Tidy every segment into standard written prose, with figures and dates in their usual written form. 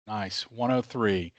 Nice. 103.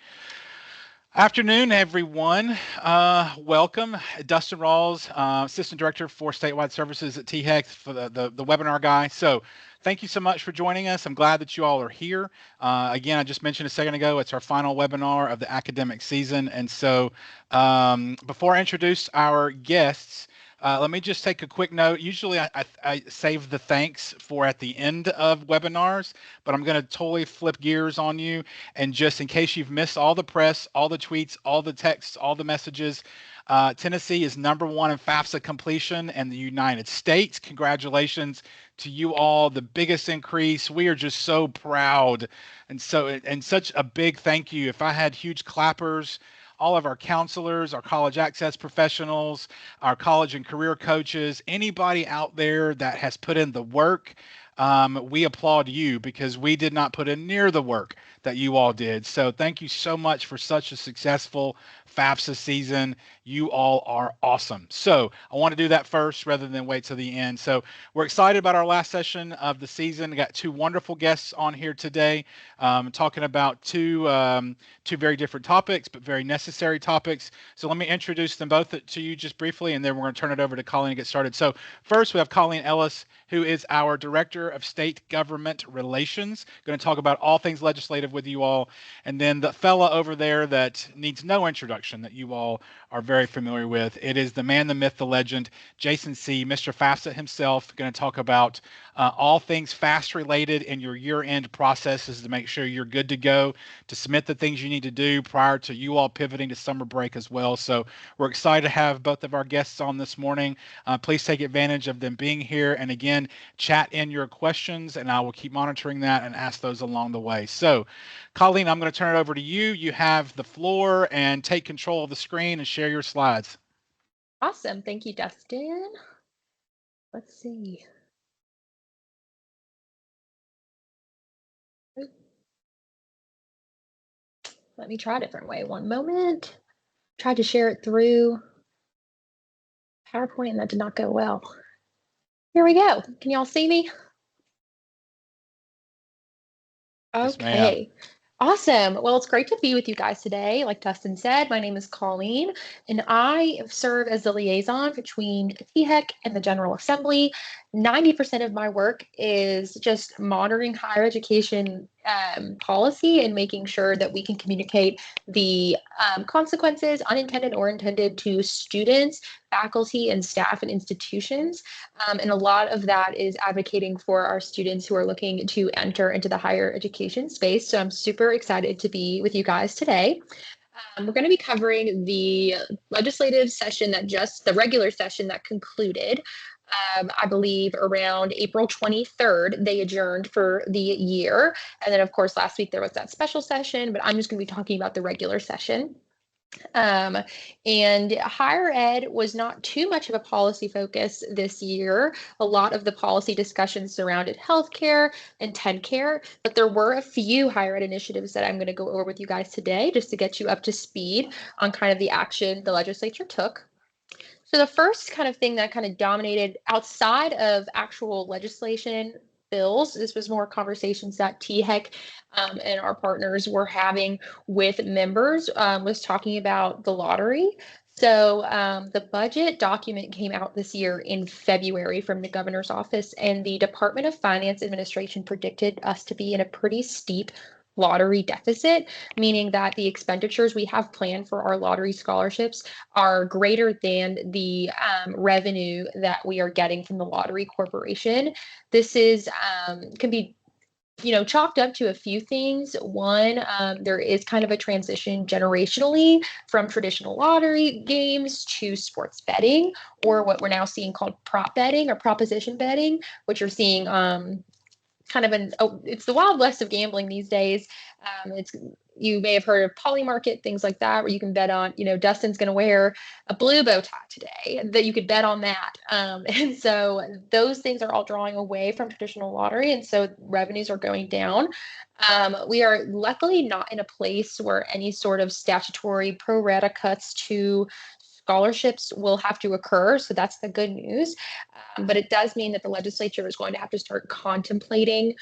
Afternoon, everyone. Welcome. Dustin Rawls, Assistant Director for Statewide Services at THEC, for the webinar guy. So thank you so much for joining us. I'm glad that you all are here. Again, I just mentioned a second ago, it's our final webinar of the academic season. And so before I introduce our guests, let me just take a quick note. Usually I save the thanks for at the end of webinars, but I'm going to totally flip gears on you. And just in case you've missed all the press, all the tweets, all the texts, all the messages, Tennessee is #1 in FAFSA completion in the United States. Congratulations to you all, the biggest increase. We are just so proud, and such a big thank you. If I had huge clappers, all of our counselors, our college access professionals, our college and career coaches, anybody out there that has put in the work, we applaud you because we did not put in near the work that you all did. So thank you so much for such a successful FAFSA season. You all are awesome. So I want to do that first rather than wait till the end. So we're excited about our last session of the season. We got two wonderful guests on here today, talking about two very different topics, but very necessary topics. So let me introduce them both to you just briefly, and then we're going to turn it over to Colleen to get started. So first, we have Colleen Ellis, who is our Director of State Government Relations, going to talk about all things legislative with you all. And then the fella over there that needs no introduction that you all are very familiar with. It is the man, the myth, the legend, Jason C., Mr. FAFSA himself, going to talk about all things FAST related in your year-end processes to make sure you're good to go to submit the things you need to do prior to you all pivoting to summer break as well. So we're excited to have both of our guests on this morning. Please take advantage of them being here. And again, chat in your questions, and I will keep monitoring that and ask those along the way. So, Colleen, I'm going to turn it over to you. You have the floor, and take control of the screen and share your slides. Awesome. Thank you, Dustin. Let's see. Let me try a different way. One moment. Tried to share it through PowerPoint and that did not go well. Here we go. Can y'all see me? Yes, ma'am. Okay. Awesome. Well, it's great to be with you guys today. Like Dustin said, my name is Colleen, and I serve as the liaison between THEC and the General Assembly. 90% of my work is just monitoring higher education policy and making sure that we can communicate the consequences, unintended or intended, to students, faculty, and staff and institutions. And a lot of that is advocating for our students who are looking to enter into the higher education space. So I'm super excited to be with you guys today. We're going to be covering the legislative session the regular session that concluded. I believe around April 23rd, they adjourned for the year. And then, of course, last week there was that special session, but I'm just going to be talking about the regular session. Um, and higher ed was not too much of a policy focus this year. A lot of the policy discussions surrounded healthcare and TEDcare, but there were a few higher ed initiatives that I'm going to go over with you guys today just to get you up to speed on kind of the action the legislature took. So the first kind of thing that kind of dominated outside of actual legislation bills, this was more conversations that THEC and our partners were having with members, was talking about the lottery. So the budget document came out this year in February from the governor's office, and the Department of Finance administration predicted us to be in a pretty steep lottery deficit, meaning that the expenditures we have planned for our lottery scholarships are greater than the revenue that we are getting from the lottery corporation. This is can be chalked up to a few things. One, there is kind of a transition generationally from traditional lottery games to sports betting, or what we're now seeing called prop betting or proposition betting, which you're seeing kind of it's the wild west of gambling these days. It's You may have heard of Polymarket, things like that, where you can bet on, Dustin's going to wear a blue bow tie today, that you could bet on that. And so those things are all drawing away from traditional lottery. And so revenues are going down. We are luckily not in a place where any sort of statutory pro rata cuts to scholarships will have to occur. So that's the good news. But it does mean that the legislature is going to have to start contemplating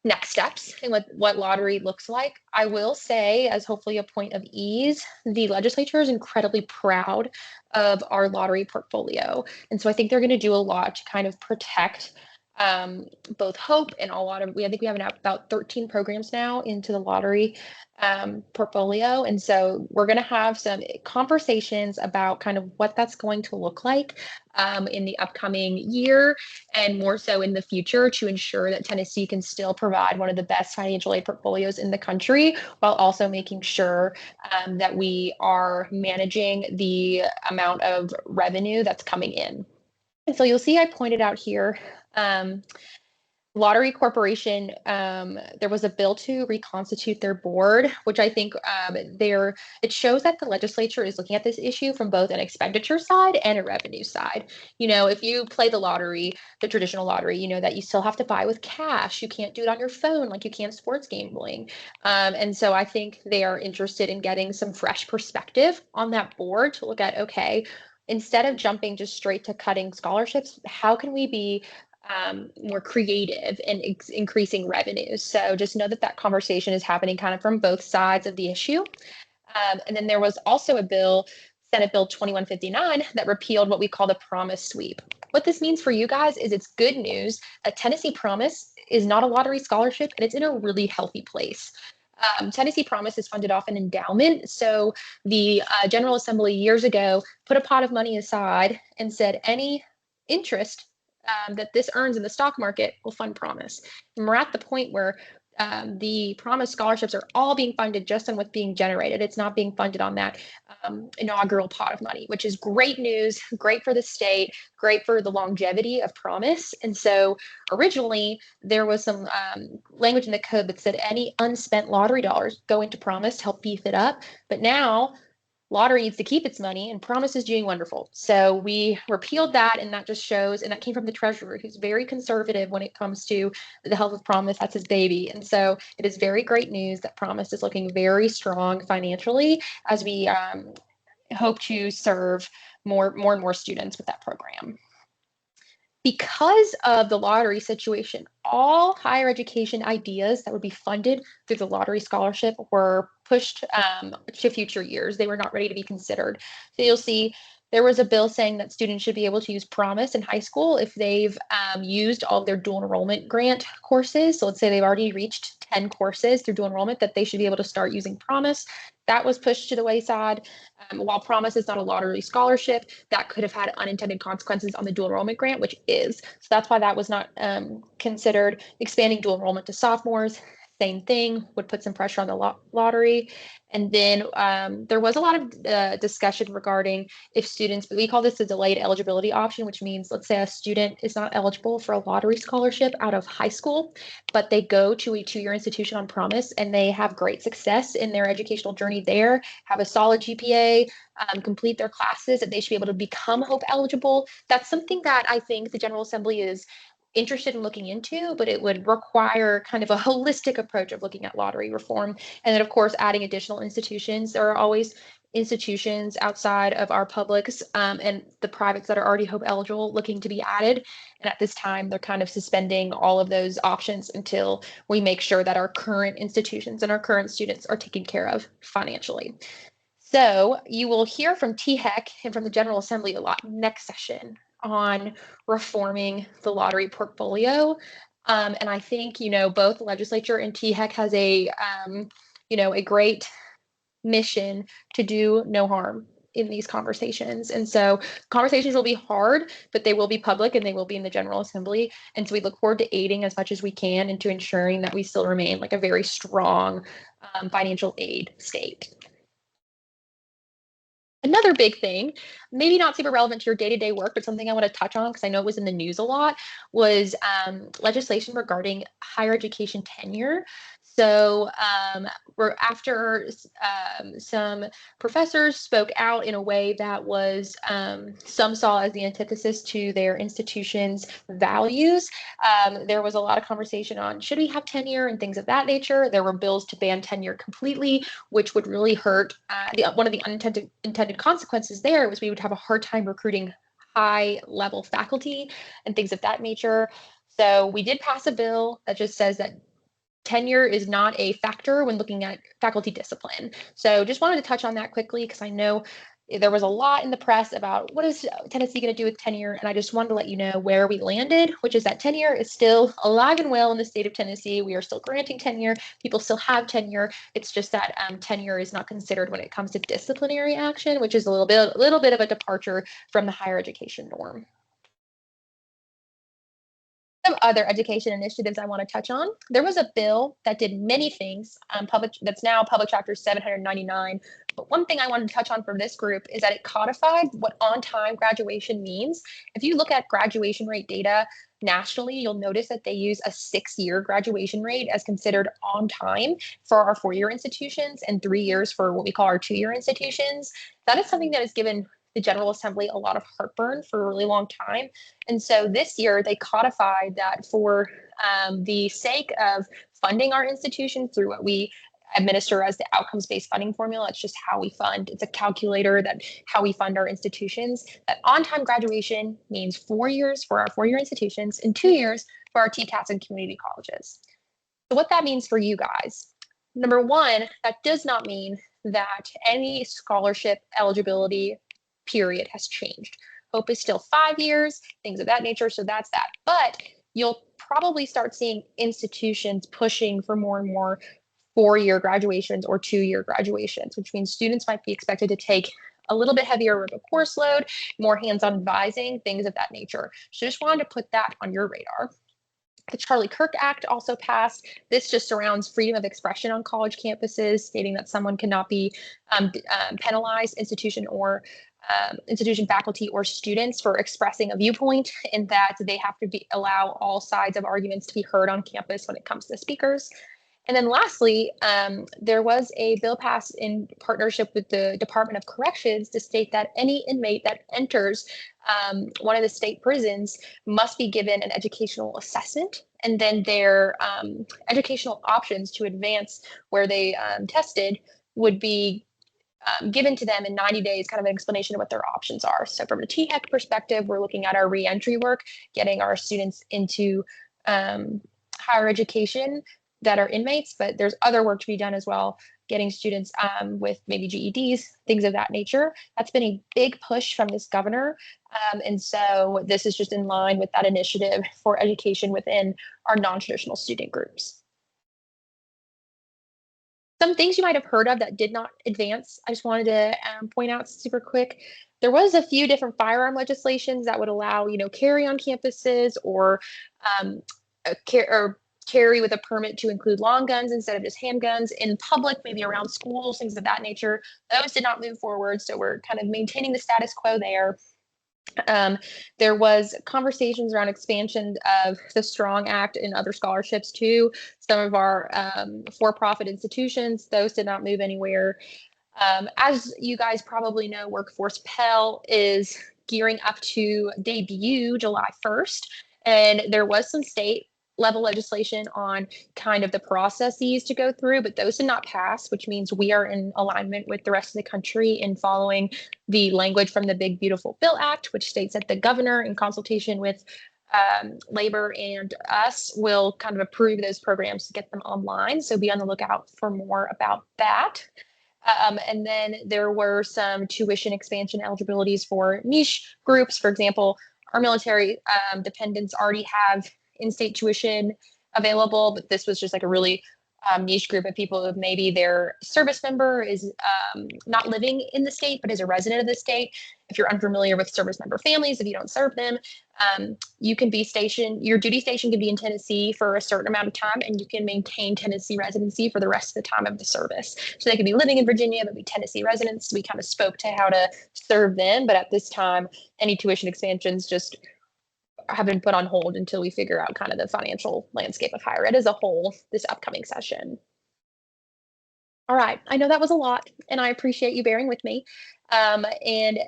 next steps and what lottery looks like. I will say, as hopefully a point of ease, the legislature is incredibly proud of our lottery portfolio. And so I think they're going to do a lot to kind of protect both Hope and a lot of, I think we have about 13 programs now into the lottery portfolio. And so we're going to have some conversations about kind of what that's going to look like in the upcoming year and more so in the future to ensure that Tennessee can still provide one of the best financial aid portfolios in the country while also making sure that we are managing the amount of revenue that's coming in. And so you'll see I pointed out here Lottery Corporation, there was a bill to reconstitute their board, which I think it shows that the legislature is looking at this issue from both an expenditure side and a revenue side. You know, if you play the lottery, the traditional lottery, you know that you still have to buy with cash. You can't do it on your phone like you can sports gambling. And so I think they are interested in getting some fresh perspective on that board to look at, okay, instead of jumping just straight to cutting scholarships, how can we be more creative and increasing revenues? So just know that that conversation is happening kind of from both sides of the issue. And then there was also a bill, Senate Bill 2159, that repealed what we call the Promise Sweep. What this means for you guys is it's good news. A Tennessee Promise is not a lottery scholarship, and it's in a really healthy place. Tennessee Promise is funded off an endowment. So the General Assembly years ago put a pot of money aside and said any interest that this earns in the stock market will fund Promise. And we're at the point where the Promise scholarships are all being funded just on what's being generated. It's not being funded on that inaugural pot of money, which is great news, great for the state, great for the longevity of Promise. And so originally there was some language in the code that said any unspent lottery dollars go into Promise to help beef it up. But now lottery needs to keep its money and Promise is doing wonderful. So we repealed that, and that just shows, and that came from the treasurer, who's very conservative when it comes to the health of Promise. That's his baby. And so it is very great news that Promise is looking very strong financially as we hope to serve more and more students with that program. Because of the lottery situation, all higher education ideas that would be funded through the lottery scholarship were pushed to future years. They were not ready to be considered. So you'll see there was a bill saying that students should be able to use Promise in high school if they've used all of their dual enrollment grant courses. So let's say they've already reached 10 courses through dual enrollment, that they should be able to start using Promise. That was pushed to the wayside. While Promise is not a lottery scholarship, that could have had unintended consequences on the dual enrollment grant, which is. So that's why that was not considered. Expanding dual enrollment to sophomores, same thing, would put some pressure on the lottery. And then there was a lot of discussion regarding if students, we call this a delayed eligibility option, which means, let's say a student is not eligible for a lottery scholarship out of high school, but they go to a two-year institution on Promise and they have great success in their educational journey there, have a solid GPA, complete their classes, that they should be able to become Hope eligible. That's something that I think the General Assembly is interested in looking into, but it would require kind of a holistic approach of looking at lottery reform. And then, of course, adding additional institutions. There are always institutions outside of our publics and the privates that are already Hope eligible looking to be added. And at this time, they're kind of suspending all of those options until we make sure that our current institutions and our current students are taken care of financially. So you will hear from THEC and from the General Assembly a lot next session on reforming the lottery portfolio. And I think, both the legislature and THEC has a great mission to do no harm in these conversations. And so conversations will be hard, but they will be public and they will be in the General Assembly. And so we look forward to aiding as much as we can into ensuring that we still remain like a very strong financial aid state. Another big thing, maybe not super relevant to your day-to-day work, but something I want to touch on because I know it was in the news a lot, was legislation regarding higher education tenure. So after some professors spoke out in a way that was some saw as the antithesis to their institution's values, there was a lot of conversation on should we have tenure and things of that nature. There were bills to ban tenure completely, which would really hurt. One of the unintended consequences there was we would have a hard time recruiting high-level faculty and things of that nature. So we did pass a bill that just says that tenure is not a factor when looking at faculty discipline. So just wanted to touch on that quickly because I know there was a lot in the press about what is Tennessee going to do with tenure, and I just wanted to let you know where we landed, which is that tenure is still alive and well in the state of Tennessee. We are still granting tenure. People still have tenure. It's just that tenure is not considered when it comes to disciplinary action, which is a little bit of a departure from the higher education norm. Some other education initiatives I want to touch on. There was a bill that did many things, that's now Public Chapter 799. But one thing I wanted to touch on for this group is that it codified what on-time graduation means. If you look at graduation rate data nationally, you'll notice that they use a 6-year graduation rate as considered on time for our 4-year institutions and 3 years for what we call our 2-year institutions. That is something that has given the General Assembly a lot of heartburn for a really long time. And so this year they codified that for the sake of funding our institutions through what we administer as the outcomes-based funding formula. It's just how we fund. It's a calculator that how we fund our institutions. That on-time graduation means 4 years for our 4-year institutions and 2 years for our TCAS and community colleges. So what that means for you guys, number one, that does not mean that any scholarship eligibility period has changed. Hope is still 5 years, things of that nature. So that's that. But you'll probably start seeing institutions pushing for more and more 4-year graduations or 2-year graduations, which means students might be expected to take a little bit heavier of a course load, more hands-on advising, things of that nature. So just wanted to put that on your radar. The Charlie Kirk Act also passed. This just surrounds freedom of expression on college campuses, stating that someone cannot be penalized, institution faculty or students for expressing a viewpoint, and that they have to allow all sides of arguments to be heard on campus when it comes to speakers. And then lastly, there was a bill passed in partnership with the Department of Corrections to state that any inmate that enters one of the state prisons must be given an educational assessment, and then their educational options to advance where they tested would be given to them in 90 days, kind of an explanation of what their options are. So from a THEC perspective, we're looking at our reentry work, getting our students into higher education that are inmates, but there's other work to be done as well, getting students with maybe GEDs, things of that nature. That's been a big push from this governor. And so this is just in line with that initiative for education within our non-traditional student groups. Some things you might have heard of that did not advance, I just wanted to point out super quick. There was a few different firearm legislations that would allow, carry on campuses or carry with a permit to include long guns instead of just handguns in public, maybe around schools, things of that nature. Those did not move forward, so we're kind of maintaining the status quo there. There was conversations around expansion of the Strong Act and other scholarships to some of our for-profit institutions. Those did not move anywhere. As you guys probably know, Workforce Pell is gearing up to debut July 1st, and there was some state level legislation on kind of the processes to go through, but those did not pass, which means we are in alignment with the rest of the country in following the language from the Big Beautiful Bill Act, which states that the governor, in consultation with labor and us, will kind of approve those programs to get them online. So be on the lookout for more about that. And then there were some tuition expansion eligibilities for niche groups. For example, our military dependents already have in-state tuition available, but this was just like a really niche group of people who maybe their service member is not living in the state, but is a resident of the state. If you're unfamiliar with service member families, if you don't serve them, you can be stationed, your duty station can be in Tennessee for a certain amount of time, and you can maintain Tennessee residency for the rest of the time of the service. So they could be living in Virginia, but be Tennessee residents. We kind of spoke to how to serve them, but at this time, any tuition expansions just have been put on hold until we figure out kind of the financial landscape of higher ed as a whole this upcoming session. All right, I know that was a lot, and I appreciate you bearing with me. And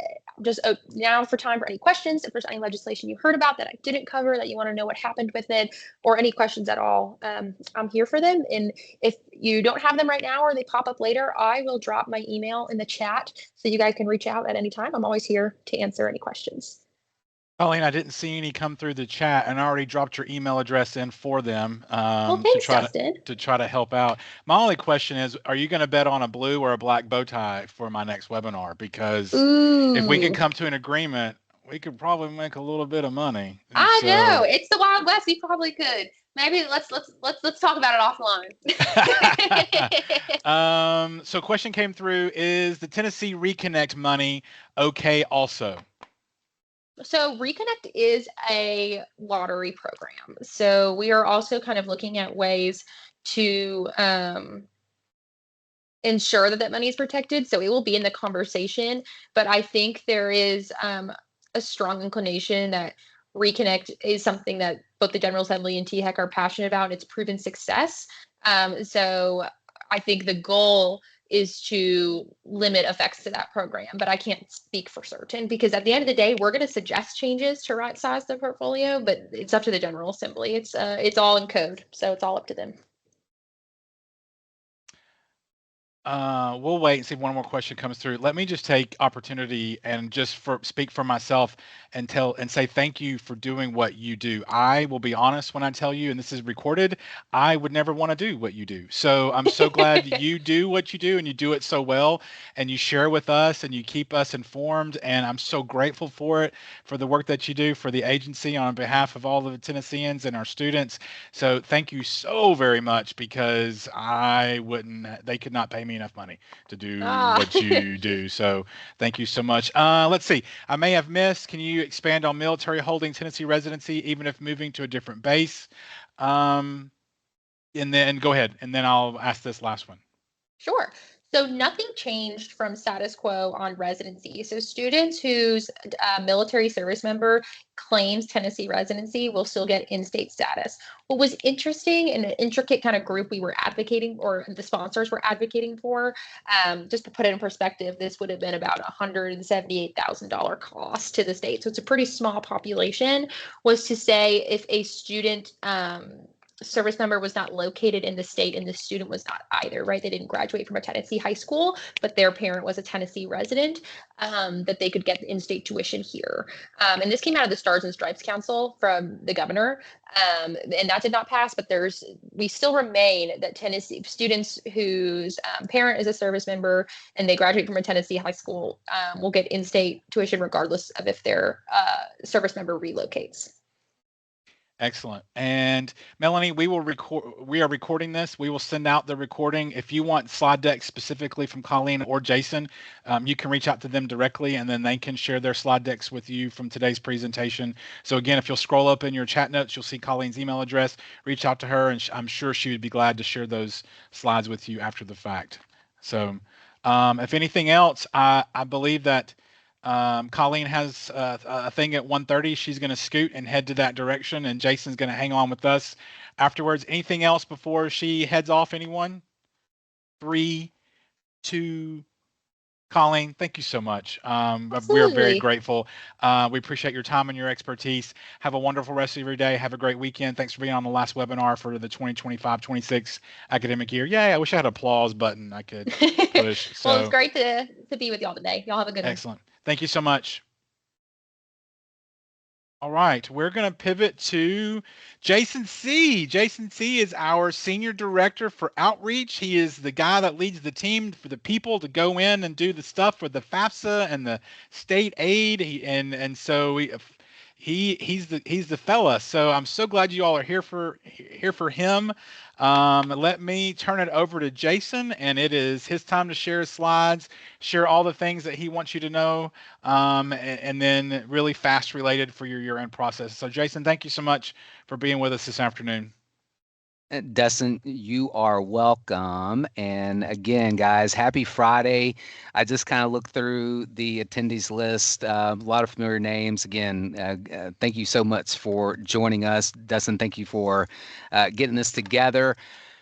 just now for time for any questions, if there's any legislation you heard about that I didn't cover that you want to know what happened with it, or any questions at all, I'm here for them. And if you don't have them right now or they pop up later, I will drop my email in the chat so you guys can reach out at any time. I'm always here to answer any questions. Colleen, I didn't see any come through the chat, and I already dropped your email address in for them Well, to thanks, try Dustin. to help out. My only question is, are you going to bet on a blue or a black bow tie for my next webinar? Because if we could Ooh, come to an agreement, we could probably make a little bit of money. And I know so, it's the Wild West. We probably could. Maybe let's talk about it offline. so question came through: is the Tennessee Reconnect money okay? Also, So Reconnect is a lottery program. So we are also kind of looking at ways to ensure that that money is protected. So it will be in the conversation, but I think there is a strong inclination that Reconnect is something that both the General Assembly and THEC are passionate about. It's proven success. So I think the goal is to limit effects to that program, but I can't speak for certain because at the end of the day, we're going to suggest changes to right size the portfolio, but it's up to the General Assembly. It's all in code, so it's all up to them. we'll wait and see if one more question comes through. Let me just take opportunity and just speak for myself and say thank you for doing what you do. I will be honest when I tell you, and this is recorded, I would never want to do what you do. So I'm so glad you do what you do and you do it so well and you share with us and you keep us informed. And I'm so grateful for it, for the work that you do for the agency on behalf of all the Tennesseans and our students. So thank you so very much because they could not pay me enough money to do Ah. what you do. So thank you so much. Let's see. I may have missed. Can you expand on military holding Tennessee residency, even if moving to a different base? Um, and then go ahead, and then I'll ask this last one. Sure. So nothing changed from status quo on residency. So students whose military service member claims Tennessee residency will still get in-state status. What was interesting and an intricate kind of group we were advocating, or the sponsors were advocating for, just to put it in perspective, this would have been about $178,000 cost to the state. So it's a pretty small population. Was to say if a student service member was not located in the state and the student was not either, right? They didn't graduate from a Tennessee high school, but their parent was a Tennessee resident, that they could get in-state tuition here. And this came out of the Stars and Stripes Council from the governor, and that did not pass, but we still remain that Tennessee students whose parent is a service member and they graduate from a Tennessee high school will get in-state tuition regardless of if their service member relocates. Excellent. And Melanie, we are recording this. We will send out the recording. If you want slide decks specifically from Colleen or Jason, you can reach out to them directly and then they can share their slide decks with you from today's presentation. So again, if you'll scroll up in your chat notes, you'll see Colleen's email address. Reach out to her and I'm sure she would be glad to share those slides with you after the fact. So if anything else, I believe that Colleen has a thing at 1:30. She's going to scoot and head to that direction, and Jason's going to hang on with us afterwards. Anything else before she heads off? Anyone? 3, 2. Colleen, thank you so much. We are very grateful. We appreciate your time and your expertise. Have a wonderful rest of your day. Have a great weekend. Thanks for being on the last webinar for the 2025-26 academic year. Yay, I wish I had an applause button I could push. Well, it's great to be with y'all today. Y'all have a good one. Excellent. Thank you so much. All right, we're going to pivot to Jason C. Jason C. is our Senior Director for Outreach. He is the guy that leads the team for the people to go in and do the stuff for the FAFSA and the state aid. So he's the fella. So I'm so glad you all are here for him. Let me turn it over to Jason, and it is his time to share his slides, share all the things that he wants you to know, and then really fast related for your year-end process. So Jason, thank you so much for being with us this afternoon. Dustin, you are welcome. And again, guys, happy Friday. I just kind of looked through the attendees list, a lot of familiar names. Again, thank you so much for joining us. Dustin, thank you for getting this together.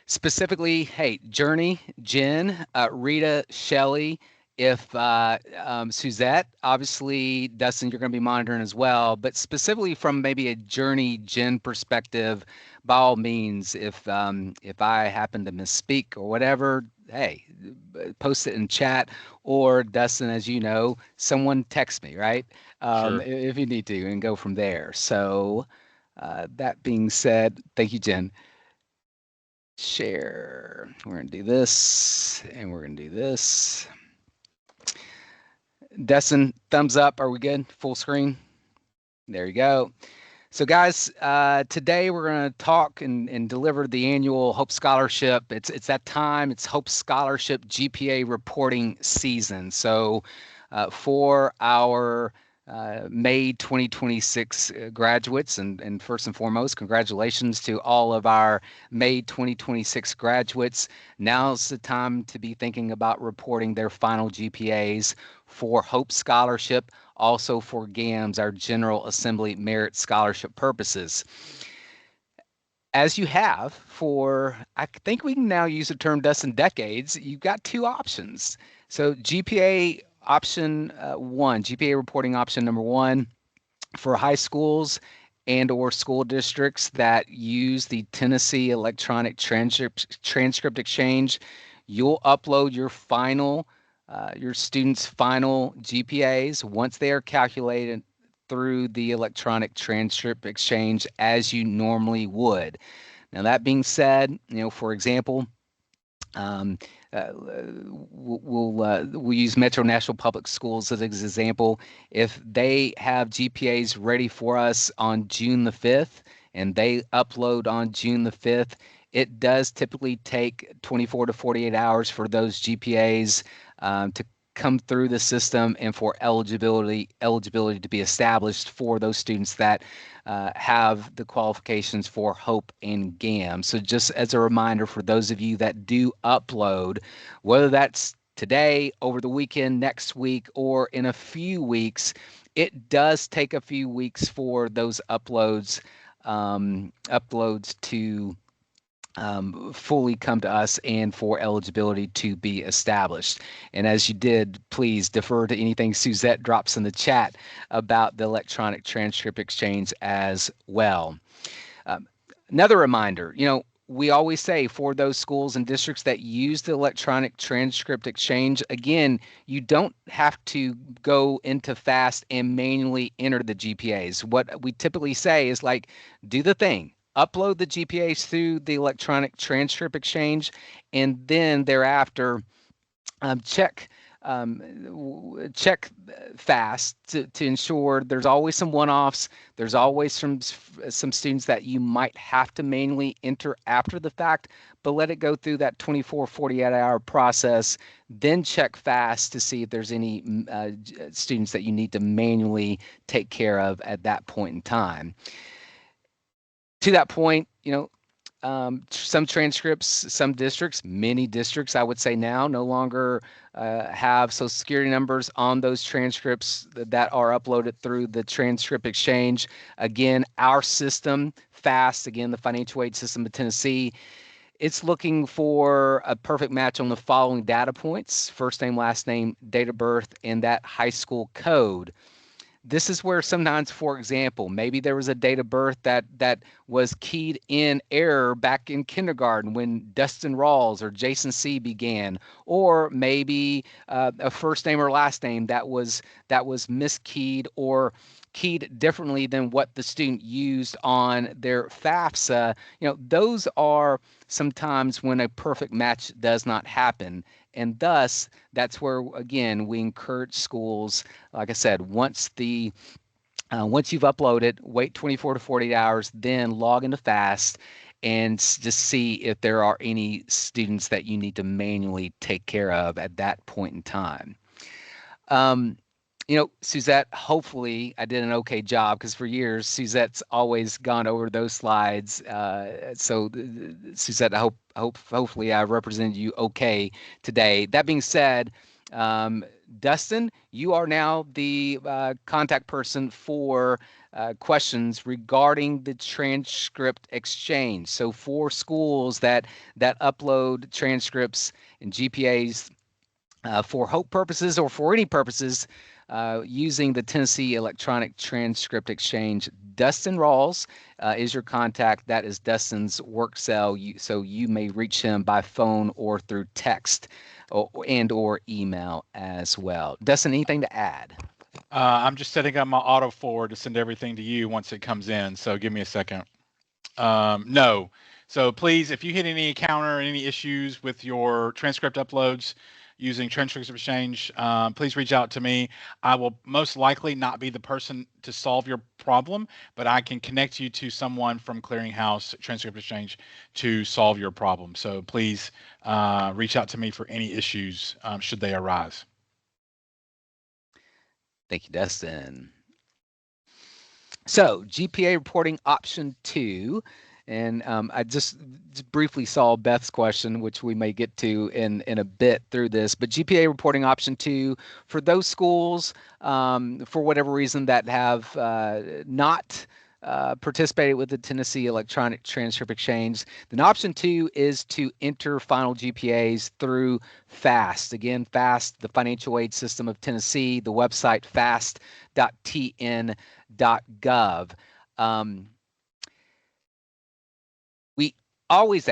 Specifically, hey, Journey, Jen, Rita, Shelley, if Suzette, obviously, Dustin, you're going to be monitoring as well, but specifically from maybe a Journey, Jen perspective, by all means, if I happen to misspeak or whatever, hey, post it in chat or Dustin, as you know, someone text me, right? Sure. If you need to, and go from there. So that being said, thank you, Jen. Share. We're going to do this, and we're going to do this. Dustin, thumbs up. Are we good? Full screen? There you go. So guys, today we're going to talk and deliver the annual Hope Scholarship. It's that time. It's Hope Scholarship GPA reporting season. So for our May 2026 graduates, and first and foremost, congratulations to all of our May 2026 graduates. Now's the time to be thinking about reporting their final GPAs for Hope Scholarship, also for GAMS, our General Assembly Merit Scholarship purposes. As you have for, I think we can now use the term Dustin, decades, you've got two options. So GPA option one, GPA reporting option number one, for high schools and or school districts that use the Tennessee Electronic Transcript Exchange, you'll upload your final your students' final GPAs once they are calculated through the Electronic Transcript Exchange as you normally would. Now, that being said, for example, we'll use Metro National Public Schools as an example. If they have GPAs ready for us on June the 5th and they upload on June the 5th, it does typically take 24 to 48 hours for those GPAs to come through the system and for eligibility to be established for those students that have the qualifications for Hope and GAM. So just as a reminder for those of you that do upload, whether that's today, over the weekend, next week, or in a few weeks, it does take a few weeks for those uploads to fully come to us and for eligibility to be established. And as you did, please defer to anything Suzette drops in the chat about the Electronic Transcript Exchange as well. Another reminder, we always say for those schools and districts that use the Electronic Transcript Exchange, again, you don't have to go into FAST and manually enter the GPAs. What we typically say is do the thing. Upload the GPAs through the Electronic Transcript Exchange, and then thereafter check FAST to ensure there's always some one-offs. There's always some students that you might have to manually enter after the fact, but let it go through that 24, 48-hour process. Then check FAST to see if there's any students that you need to manually take care of at that point in time. To that point, some transcripts, some districts, many districts, I would say now, no longer have Social Security numbers on those transcripts that are uploaded through the Transcript Exchange. Again, our system, FAST, again, the Financial Aid System of Tennessee, it's looking for a perfect match on the following data points: first name, last name, date of birth, and that high school code. This is where sometimes, for example, maybe there was a date of birth that was keyed in error back in kindergarten when Dustin Rawls or Jason C. began, or maybe a first name or last name that was miskeyed or keyed differently than what the student used on their FAFSA. Those are sometimes when a perfect match does not happen. And thus, that's where, again, we encourage schools, like I said, once you've uploaded, wait 24 to 48 hours, then log into FAST and just see if there are any students that you need to manually take care of at that point in time. Suzette, hopefully I did an okay job, because for years Suzette's always gone over those slides. So Suzette, hopefully I represented you okay today. That being said, Dustin, you are now the contact person for questions regarding the Transcript Exchange. So for schools that upload transcripts and GPAs for Hope purposes or for any purposes, using the Tennessee Electronic Transcript Exchange, Dustin Rawls is your contact. That is Dustin's work cell, so you may reach him by phone or through text. or email as well. Dustin, anything to add? I'm just setting up my auto forward to send everything to you once it comes in. So give me a second. No. So please, if you hit any encounter any issues with your transcript uploads using Transcript Exchange, please reach out to me. I will most likely not be the person to solve your problem, but I can connect you to someone from Clearinghouse Transcript Exchange to solve your problem. So please reach out to me for any issues should they arise. Thank you, Dustin. So GPA reporting option 2. And I just briefly saw Beth's question, which we may get to in a bit through this. But GPA reporting option 2 for those schools, for whatever reason, that have not participated with the Tennessee Electronic Transcript Exchange, then option 2 is to enter final GPAs through FAST. Again, FAST, the financial aid system of Tennessee, the website fast.tn.gov. I always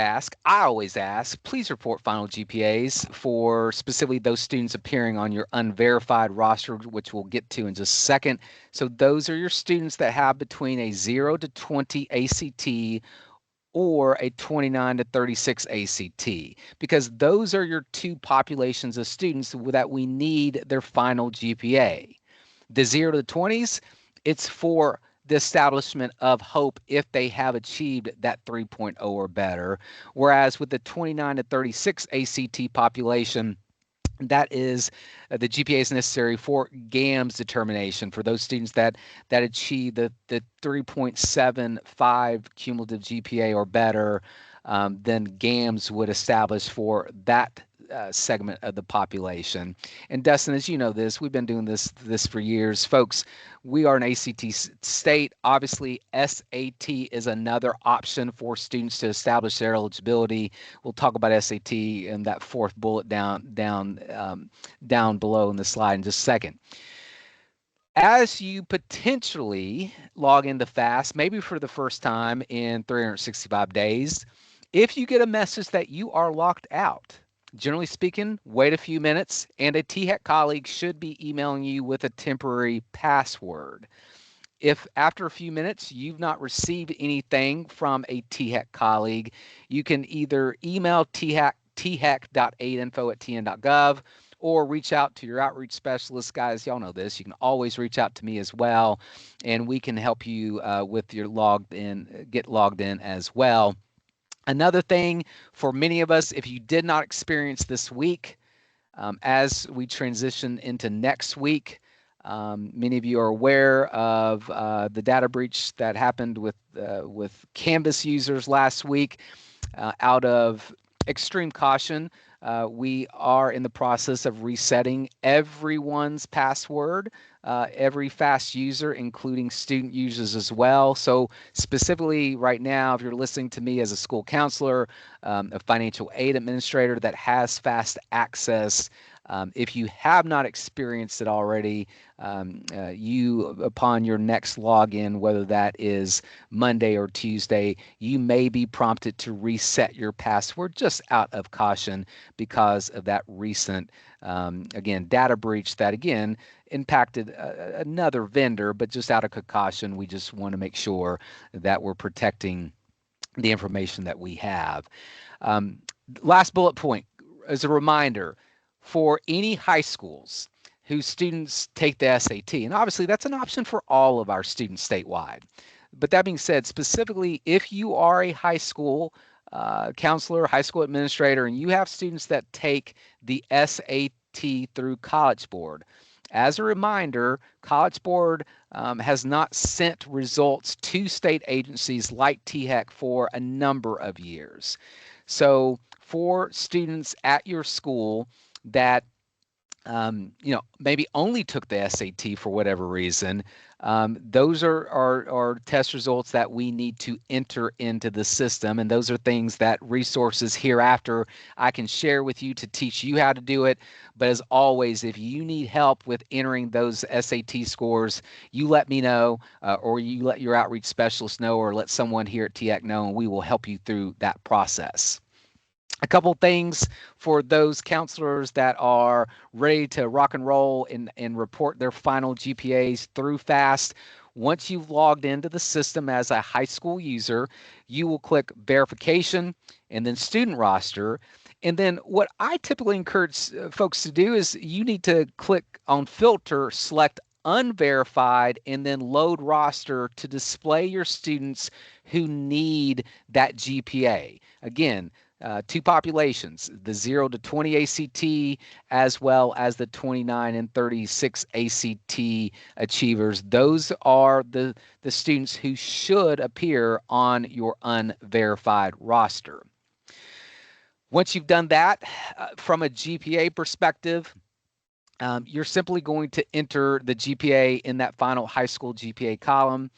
ask, please report final GPAs for specifically those students appearing on your unverified roster, which we'll get to in just a second. So those are your students that have between a 0 to 20 ACT or a 29 to 36 ACT, because those are your two populations of students that we need their final GPA. The 0 to the 20s, it's for the establishment of hope if they have achieved that 3.0 or better. Whereas with the 29 to 36 ACT population, that is the GPA is necessary for GAMS determination for those students that achieve the 3.75 cumulative GPA or better. Then GAMS would establish for that segment of the population. And Dustin, as you know this, we've been doing this for years. Folks, we are an ACT state. Obviously, SAT is another option for students to establish their eligibility. We'll talk about SAT in that fourth bullet down below in the slide in just a second. As you potentially log into FAST, maybe for the first time in 365 days, if you get a message that you are locked out, generally speaking, wait a few minutes and a THEC colleague should be emailing you with a temporary password. If after a few minutes you've not received anything from a THEC colleague, you can either email thec.aidinfo@tn.gov or reach out to your outreach specialist. Guys, y'all know this. You can always reach out to me as well, and we can help you with your get logged in as well. Another thing for many of us, if you did not experience this week, as we transition into next week, many of you are aware of the data breach that happened with Canvas users last week. Out of extreme caution, we are in the process of resetting everyone's password, every FAST user, including student users as well. So specifically right now, if you're listening to me as a school counselor, a financial aid administrator that has FAST access, if you have not experienced it already, you, upon your next login, whether that is Monday or Tuesday, you may be prompted to reset your password just out of caution because of that recent, again, data breach that, again, impacted another vendor, but just out of caution, we just want to make sure that we're protecting the information that we have. Last bullet point, as a reminder, for any high schools whose students take the SAT, and obviously that's an option for all of our students statewide. But that being said, specifically, if you are a high school counselor, high school administrator, and you have students that take the SAT through College Board, as a reminder, College Board has not sent results to state agencies like THEC for a number of years. So for students at your school that maybe only took the SAT for whatever reason, those are test results that we need to enter into the system, and those are things that resources hereafter I can share with you to teach you how to do it. But as always, if you need help with entering those SAT scores, you let me know, or you let your outreach specialist know, or let someone here at THEC know, and we will help you through that process. A couple things for those counselors that are ready to rock and roll and report their final GPAs through FAST. Once you've logged into the system as a high school user, you will click verification and then student roster. And then what I typically encourage folks to do is you need to click on filter, select unverified, and then load roster to display your students who need that GPA. Again, two populations, the 0 to 20 ACT, as well as the 29 and 36 ACT achievers. Those are the students who should appear on your unverified roster. Once you've done that, from a GPA perspective, you're simply going to enter the GPA in that final high school GPA column.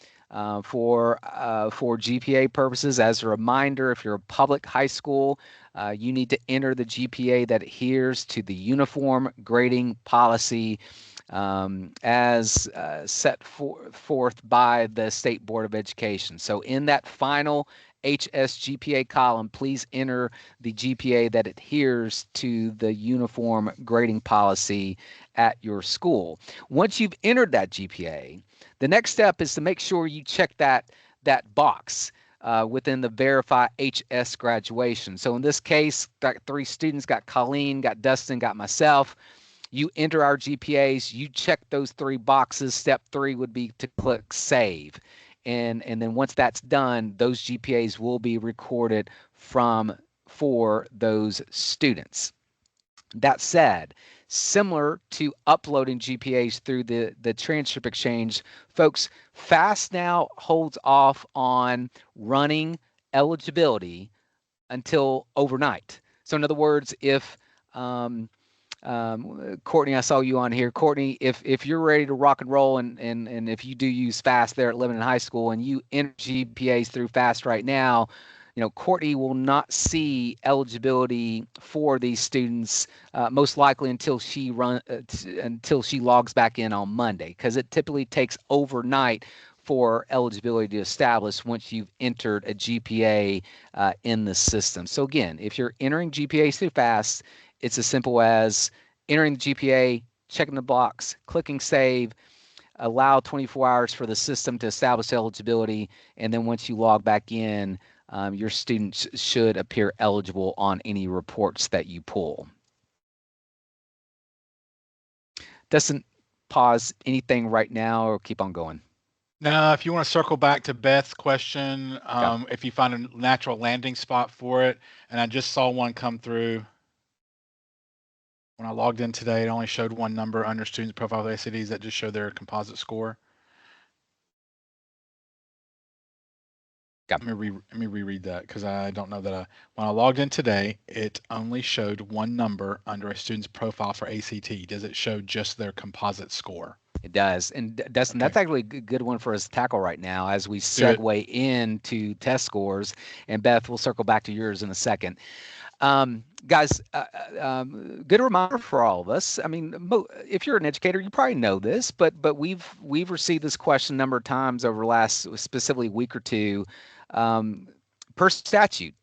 For GPA purposes, as a reminder, if you're a public high school, you need to enter the GPA that adheres to the uniform grading policy as set forth by the State Board of Education. So in that final HSGPA column, please enter the GPA that adheres to the uniform grading policy at your school. Once you've entered that GPA, the next step is to make sure you check that box within the verify HS graduation. So in this case, got 3 students, got Colleen, got Dustin, got myself. You enter our GPAs, you check those 3 boxes. Step 3 would be to click save. And then once that's done, those GPAs will be recorded for those students. That said, similar to uploading GPAs through the transcript exchange, folks, FAST now holds off on running eligibility until overnight. So in other words, if Courtney, I saw you on here. Courtney, if you're ready to rock and roll and if you do use FAST there at Lebanon High School and you enter GPAs through FAST right now, Courtney will not see eligibility for these students most likely until she logs back in on Monday, because it typically takes overnight for eligibility to establish once you've entered a GPA in the system. So again, if you're entering GPAs through FAST, it's as simple as entering the GPA, checking the box, clicking save, allow 24 hours for the system to establish eligibility, and then once you log back in, your students should appear eligible on any reports that you pull. Doesn't pause anything right now or keep on going? No, if you want to circle back to Beth's question, if you find a natural landing spot for it, and I just saw one come through. When I logged in today, it only showed one number under students' profile of ACTs that just showed their composite score. Let me reread that, because I don't know that when I logged in today, it only showed one number under a student's profile for ACT. Does it show just their composite score? It does. And Dustin, that's actually a good one for us to tackle right now as we segue into test scores. And Beth, we'll circle back to yours in a second. Guys, good reminder for all of us. I mean, if you're an educator, you probably know this, but we've received this question a number of times over the last specifically week or two. Per statute,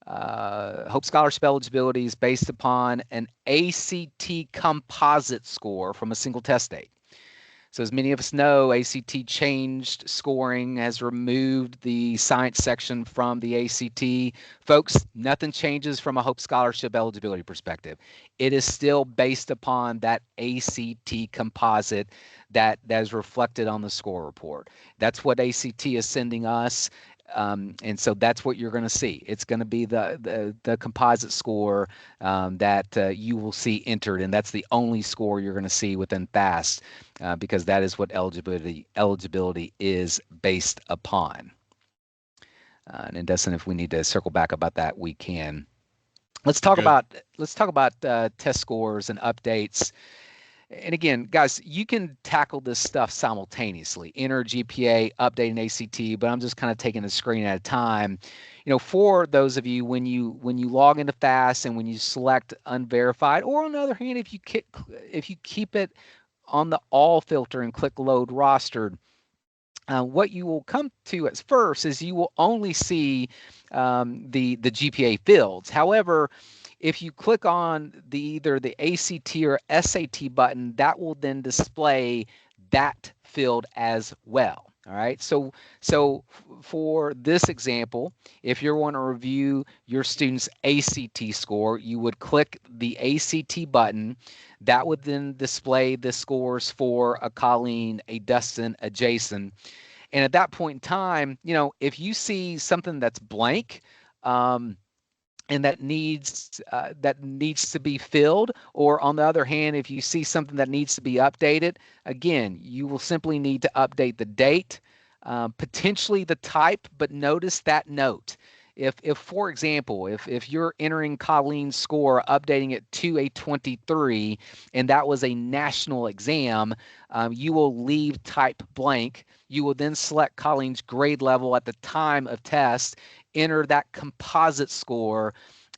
Hope Scholarship eligibility is based upon an ACT composite score from a single test date. So as many of us know, ACT changed scoring, has removed the science section from the ACT. Folks, nothing changes from a Hope Scholarship eligibility perspective. It is still based upon that ACT composite that is reflected on the score report. That's what ACT is sending us. And so that's what you're going to see. It's going to be the composite score that you will see entered, and that's the only score you're going to see within FAST because that is what eligibility is based upon. And Dustin, if we need to circle back about that, we can. Let's talk about test scores and updates. And again, guys, you can tackle this stuff simultaneously. Enter GPA, updating ACT, but I'm just kind of taking a screen at a time. For those of you, when you log into FAST and when you select unverified, or on the other hand, if you keep it on the all filter and click load rostered, what you will come to at first is you will only see the GPA fields. However, if you click on either the ACT or SAT button, that will then display that field as well. All right. So for this example, if you want to review your student's ACT score, you would click the ACT button. That would then display the scores for a Colleen, a Dustin, a Jason. And at that point in time, if you see something that's blank, and that needs to be filled, or on the other hand, if you see something that needs to be updated, again, you will simply need to update the date, potentially the type, but notice that note. If for example, if you're entering Colleen's score, updating it to a 23, and that was a national exam, you will leave type blank. You will then select Colleen's grade level at the time of test, enter that composite score,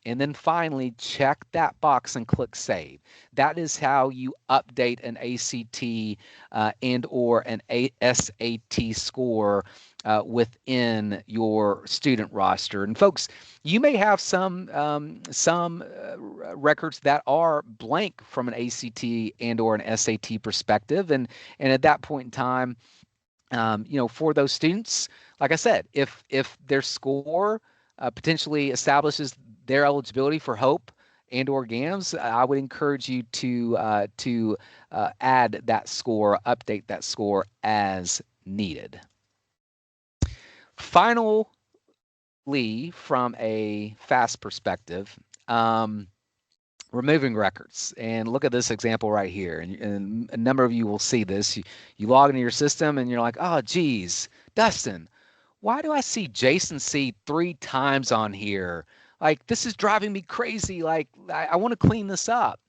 and then finally check that box and click save. That is how you update an ACT and or an SAT score within your student roster. And folks, you may have some records that are blank from an ACT and or an SAT perspective, and at that point in time, for those students, like I said, if their score potentially establishes their eligibility for HOPE and or GAMS, I would encourage you to add that score, update that score as needed. Finally, from a FAFSA perspective, removing records. And look at this example right here. And a number of you will see this. You log into your system and you're like, oh, geez, Dustin, why do I see Jason C 3 times on here? Like, this is driving me crazy. Like, I want to clean this up.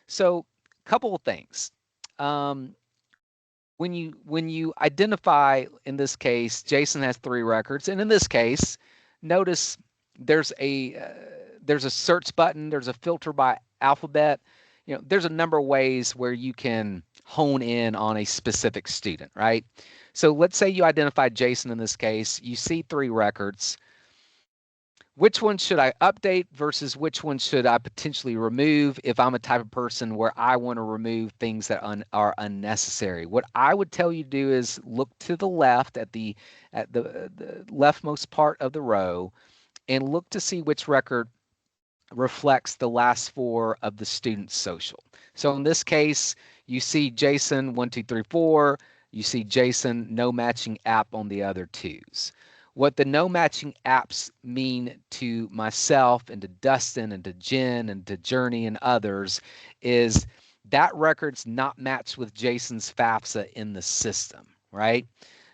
So a couple of things. When you identify, in this case, Jason has 3 records. And in this case, notice there's a search button, there's a filter by alphabet. There's a number of ways where you can hone in on a specific student, right? So let's say you identified Jason in this case, you see 3 records. Which one should I update versus which one should I potentially remove if I'm a type of person where I want to remove things that are unnecessary? What I would tell you to do is look to the left at the leftmost part of the row and look to see which record reflects the last 4 of the student's social. So in this case, you see Jason 1, 2, 3, 4. You see Jason no matching app on the other 2s. What the no matching apps mean to myself and to Dustin and to Jen and to Journey and others is that record's not matched with Jason's FAFSA in the system, right?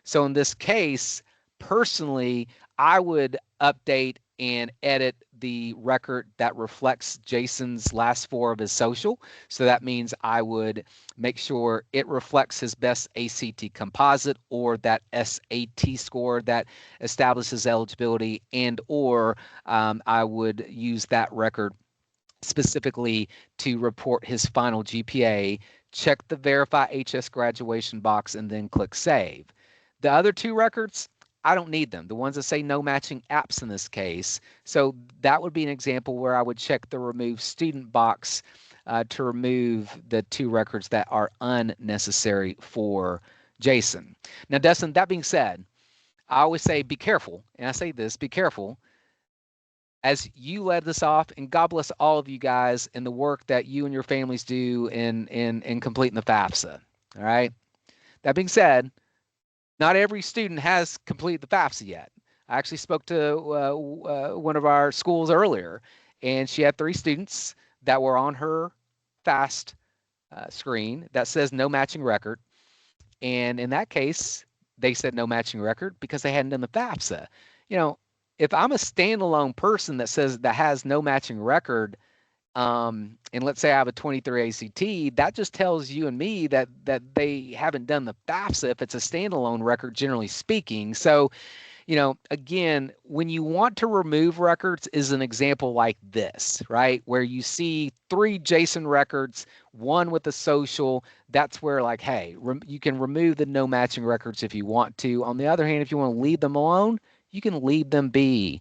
So in this case, personally, I would update and edit the record that reflects Jason's last 4 of his social. So that means I would make sure it reflects his best ACT composite or that SAT score that establishes eligibility, and or I would use that record specifically to report his final GPA, check the verify HS graduation box, and then click save. The other 2 records, I don't need them. The ones that say no matching apps in this case. So that would be an example where I would check the remove student box to remove the 2 records that are unnecessary for Jason. Now, Dustin, that being said, I always say be careful. And I say this, be careful as you led this off, and God bless all of you guys and the work that you and your families do in completing the FAFSA. All right. That being said, not every student has completed the FAFSA yet. I actually spoke to one of our schools earlier, and she had 3 students that were on her FAST screen that says no matching record. And in that case, they said no matching record because they hadn't done the FAFSA. If I'm a standalone person that has no matching record, and let's say I have a 23 ACT, that just tells you and me that they haven't done the FAFSA if it's a standalone record, generally speaking. So, again, when you want to remove records is an example like this, right? Where you see 3 JSON records, 1 with a social, that's where like, hey, you can remove the no matching records if you want to. On the other hand, if you want to leave them alone, you can leave them be.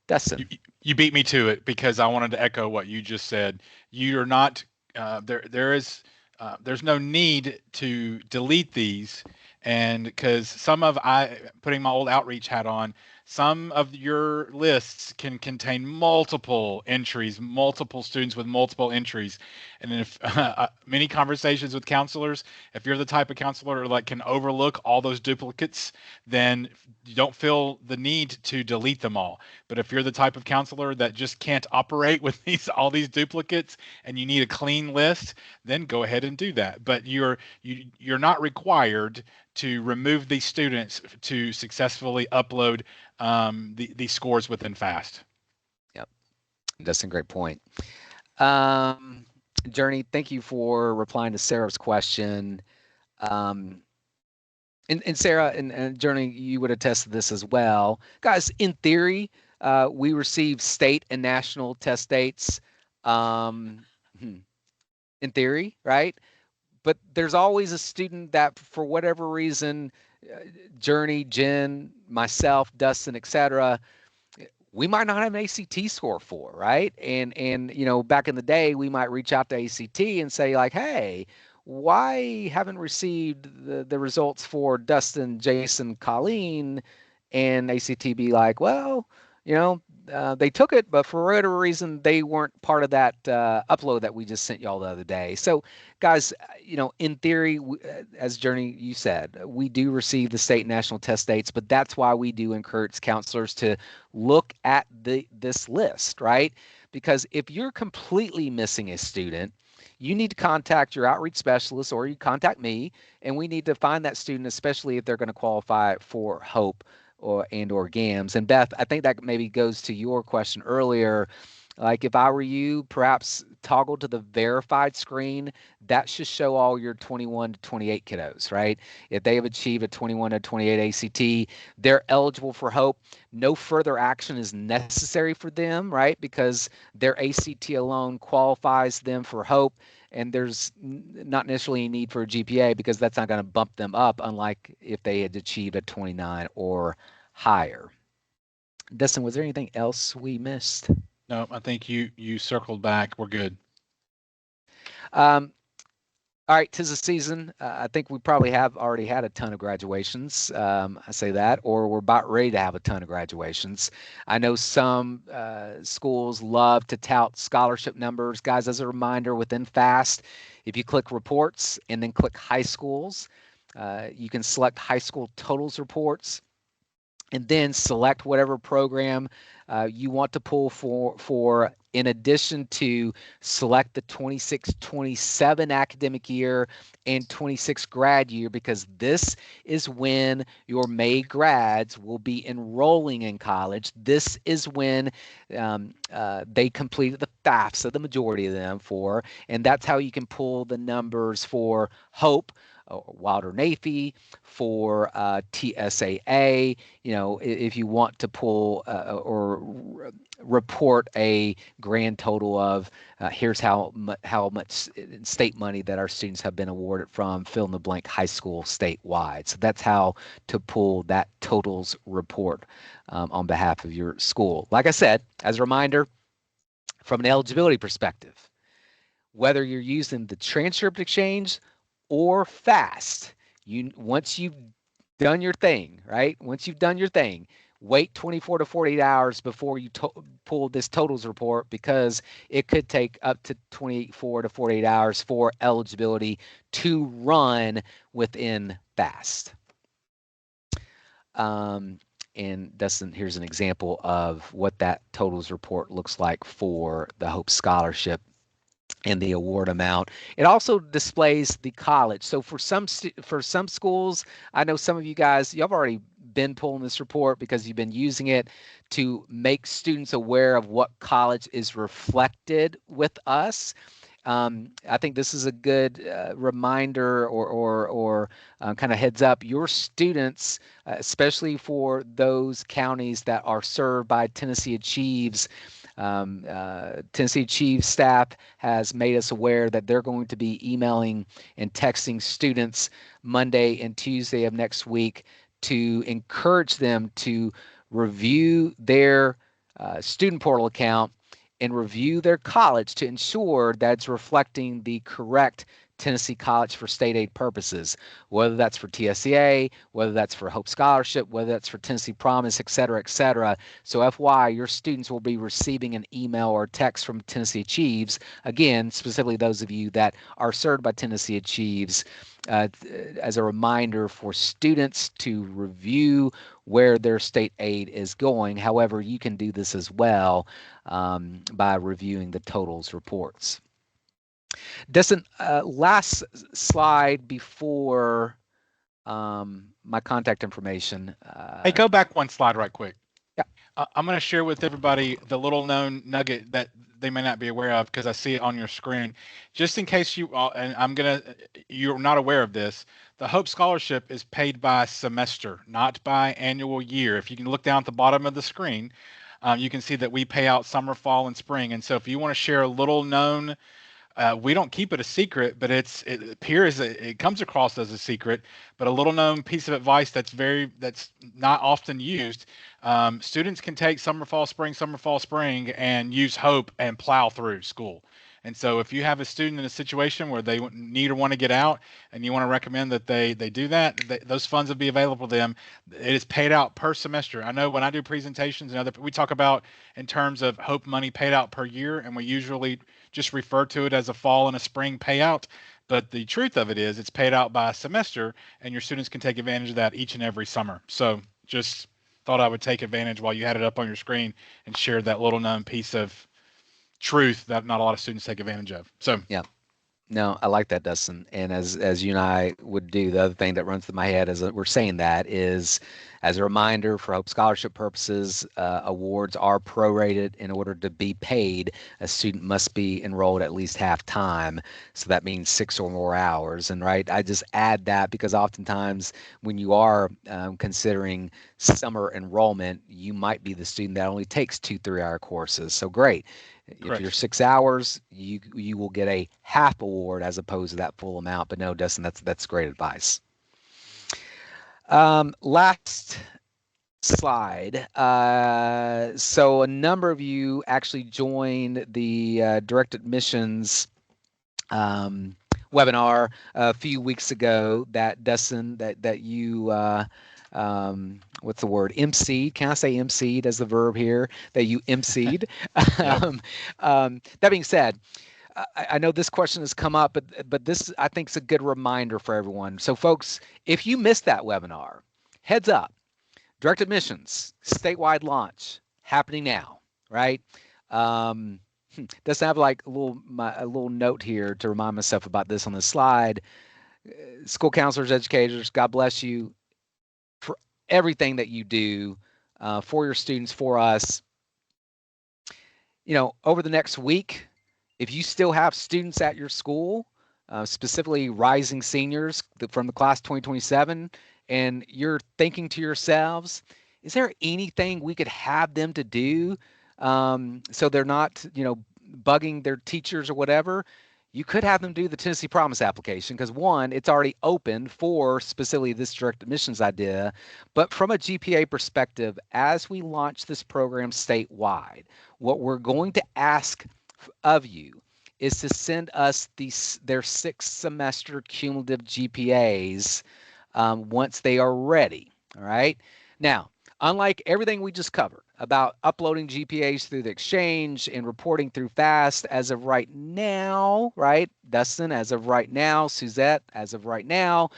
Dustin. You beat me to it because I wanted to echo what you just said. You're not there's no need to delete these, and because putting my old outreach hat on, some of your lists can contain multiple entries, multiple students with multiple entries, and if many conversations with counselors, if you're the type of counselor like can overlook all those duplicates, then you don't feel the need to delete them all. But if you're the type of counselor that just can't operate with all these duplicates and you need a clean list, then go ahead and do that. But you're not required to remove these students to successfully upload these scores within FAST. Yep, that's a great point. Journey, thank you for replying to Sarah's question. And Sarah and Journey, you would attest to this as well. Guys, in theory, we receive state and national test dates. In theory, right? But there's always a student that for whatever reason, Journey, Jen, myself, Dustin, etc., we might not have an ACT score for, right? And back in the day, we might reach out to ACT and say like, hey, why haven't received the results for Dustin, Jason, Colleen? And ACT be like, well, they took it, but for whatever reason, they weren't part of that upload that we just sent y'all the other day. So, guys, in theory, as Journey, you said, we do receive the state and national test dates, but that's why we do encourage counselors to look at this list, right? Because if you're completely missing a student, you need to contact your outreach specialist or you contact me, and we need to find that student, especially if they're going to qualify for HOPE or GAMS. And Beth, I think that maybe goes to your question earlier. Like if I were you, perhaps toggle to the verified screen. That should show all your 21 to 28 kiddos, right? If they have achieved a 21 to 28 ACT, they're eligible for HOPE. No further action is necessary for them, right? Because their ACT alone qualifies them for HOPE. And there's not necessarily a need for a GPA because that's not going to bump them up, unlike if they had achieved a 29 or higher. Dustin, was there anything else we missed? No, I think you circled back. We're good. All right, 'tis the season. I think we probably have already had a ton of graduations. I say that, or we're about ready to have a ton of graduations. I know some schools love to tout scholarship numbers. Guys, as a reminder, within FAST, if you click reports and then click high schools, you can select high school totals reports and then select whatever program you want to pull for in addition to select the 26-27 academic year and 26 grad year, because this is when your May grads will be enrolling in college. This is when they completed the FAFSA, the majority of them and that's how you can pull the numbers for HOPE, Wilder NAFE, for TSAA, if you want to pull or report a grand total of here's how much state money that our students have been awarded from fill in the blank high school statewide. So that's how to pull that totals report on behalf of your school. Like I said, as a reminder, from an eligibility perspective, whether you're using the transcript exchange or FAST, once you've done your thing, right? Once you've done your thing, wait 24 to 48 hours before you pull this totals report, because it could take up to 24 to 48 hours for eligibility to run within FAST. And Dustin, here's an example of what that totals report looks like for the HOPE scholarship and the award amount. It also displays the college. So for some schools, I know some of you guys, y'all have already been pulling this report because you've been using it to make students aware of what college is reflected with us. I think this is a good reminder or kind of heads up. Your students, especially for those counties that are served by Tennessee Achieves, Tennessee Achieves staff has made us aware that they're going to be emailing and texting students Monday and Tuesday of next week to encourage them to review their student portal account and review their college to ensure that it's reflecting the correct Tennessee College for state aid purposes, whether that's for TSCA, whether that's for Hope Scholarship, whether that's for Tennessee Promise, et cetera, et cetera. So FY, your students will be receiving an email or text from Tennessee Achieves, again, specifically those of you that are served by Tennessee Achieves, as a reminder for students to review where their state aid is going. However, you can do this as well by reviewing the totals reports. Dustin, last slide before my contact information. Hey, go back one slide right quick. Yeah. I'm going to share with everybody the little known nugget that they may not be aware of because I see it on your screen. Just in case you're not aware of this, the Hope Scholarship is paid by semester, not by annual year. If you can look down at the bottom of the screen, you can see that we pay out summer, fall, and spring. And so if you want to share a little known, we don't keep it a secret, but it appears it comes across as a secret, but a little known piece of advice that's not often used. Students can take summer, fall, spring, and use Hope and plow through school. And so if you have a student in a situation where they need or want to get out and you want to recommend that they do that, those funds will be available to them. It is paid out per semester. I know when I do presentations and we talk about in terms of Hope money paid out per year, and we usually just refer to it as a fall and a spring payout. But the truth of it is it's paid out by a semester, and your students can take advantage of that each and every summer. So just thought I would take advantage while you had it up on your screen and share that little known piece of truth that not a lot of students take advantage of. So yeah. No, I like that, Dustin. And as you and I would do, the other thing that runs through my head as we're saying that is, as a reminder, for Hope Scholarship purposes, awards are prorated. In order to be paid, a student must be enrolled at least half time. So that means 6 or more hours. And right, I just add that because oftentimes when you are considering summer enrollment, you might be the student that only takes 2 3-hour courses. So great. Correct. If you're 6 hours, you will get a half award as opposed to that full amount. But no, Dustin, that's great advice. Last slide. So a number of you actually joined the direct admissions webinar a few weeks ago that Dustin, that you what's the word? MC'd. Can I say MC'd as the verb here? That you MC'd. That being said, I know this question has come up, but this I think is a good reminder for everyone. So, folks, if you missed that webinar, heads up, direct admissions statewide launch happening now, right? Doesn't have like a little note here to remind myself about this on the slide. School counselors, educators, God bless you for everything that you do for your students, for us. You know, over the next week, if you still have students at your school, specifically rising seniors from the class 2027, and you're thinking to yourselves, is there anything we could have them to do so they're not, bugging their teachers or whatever? You could have them do the Tennessee Promise application because, one, it's already open for specifically this direct admissions idea. But from a GPA perspective, as we launch this program statewide, what we're going to ask of you is to send us their 6th semester cumulative GPAs once they are ready. All right. Now, unlike everything we just covered about uploading GPAs through the exchange and reporting through FAST, as of right now, right, Dustin, as of right now, Suzette, as of right now,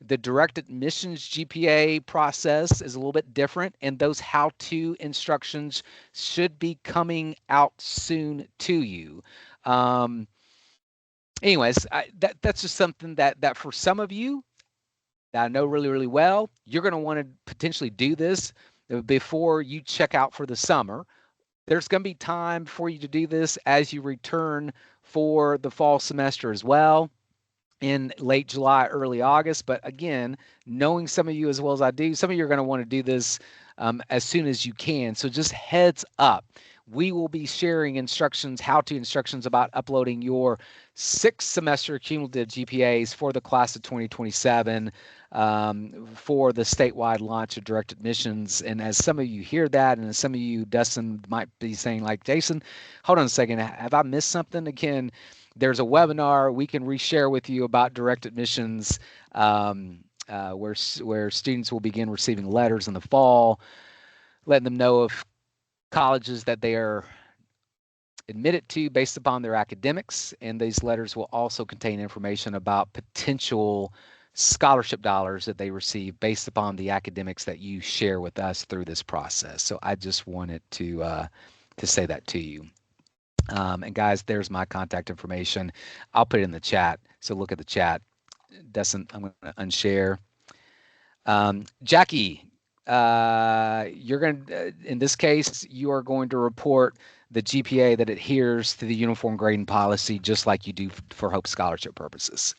the direct admissions GPA process is a little bit different, and those how-to instructions should be coming out soon to you. Anyways, that's just something that for some of you that I know really, really well, you're going to want to potentially do this before you check out for the summer. There's going to be time for you to do this as you return for the fall semester as well in late July, early August. But again, knowing some of you as well as I do, some of you are going to want to do this as soon as you can. So just heads up, we will be sharing instructions, how-to instructions about uploading your 6th semester cumulative GPAs for the class of 2027 for the statewide launch of direct admissions. And as some of you hear that, and as some of you, Dustin, might be saying like, Jason, hold on a second, have I missed something? Again, there's a webinar we can reshare with you about direct admissions where students will begin receiving letters in the fall, letting them know of colleges that they are admitted to based upon their academics. And these letters will also contain information about potential scholarship dollars that they receive based upon the academics that you share with us through this process. So I just wanted to say that to you. And guys, there's my contact information. I'll put it in the chat. So look at the chat. Dustin, I'm going to unshare. Jackie, you're going to, in this case, you are going to report the GPA that adheres to the uniform grading policy, just like you do for Hope Scholarship purposes.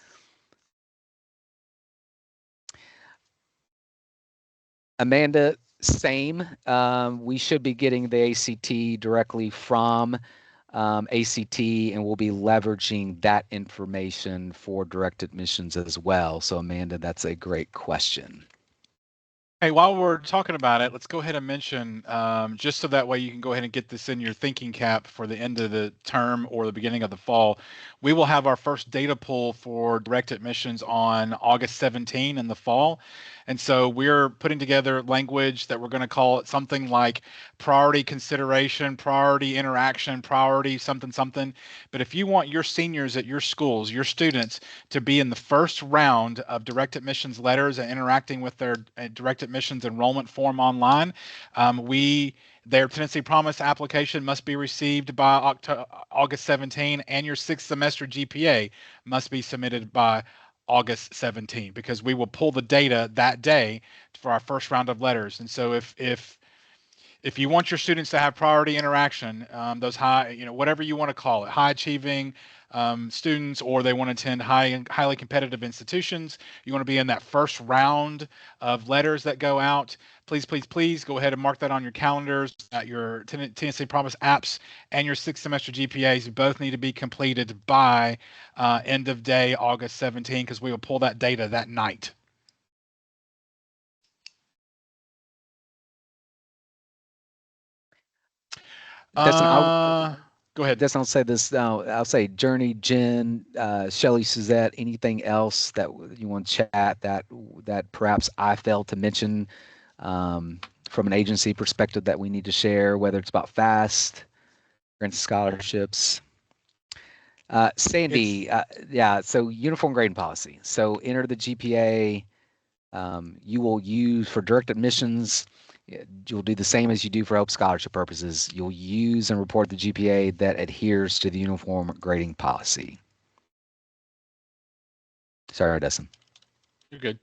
Amanda, same. We should be getting the ACT directly from ACT, and we'll be leveraging that information for direct admissions as well. So Amanda, that's a great question. Hey, while we're talking about it, let's go ahead and mention, just so that way you can go ahead and get this in your thinking cap for the end of the term or the beginning of the fall. We will have our first data pool for direct admissions on August 17 in the fall. And so we're putting together language that we're going to call it something like priority consideration, priority interaction, priority something. But if you want your seniors at your schools, your students, to be in the first round of direct admissions letters and interacting with their direct admissions enrollment form online, their Tennessee Promise application must be received by August 17, and your 6th semester GPA must be submitted by August 17, because we will pull the data that day for our first round of letters. And so if you want your students to have priority interaction, those high, whatever you want to call it, high achieving students, or they want to attend highly competitive institutions, you want to be in that first round of letters that go out, please go ahead and mark that on your calendars. Your Tennessee Promise apps and your 6th semester GPAs both need to be completed by end of day August 17, because we will pull that data that night. Dustin, go ahead. Dustin, I'll say this now. I'll say Journey, Jen, Shelly, Suzette, anything else that you want to chat that perhaps I failed to mention from an agency perspective that we need to share, whether it's about FAST, grants scholarships. Sandy, so uniform grading policy. So enter the GPA you will use for direct admissions. You'll do the same as you do for Hope Scholarship purposes. You'll use and report the GPA that adheres to the uniform grading policy. Sorry, Dustin. You're good.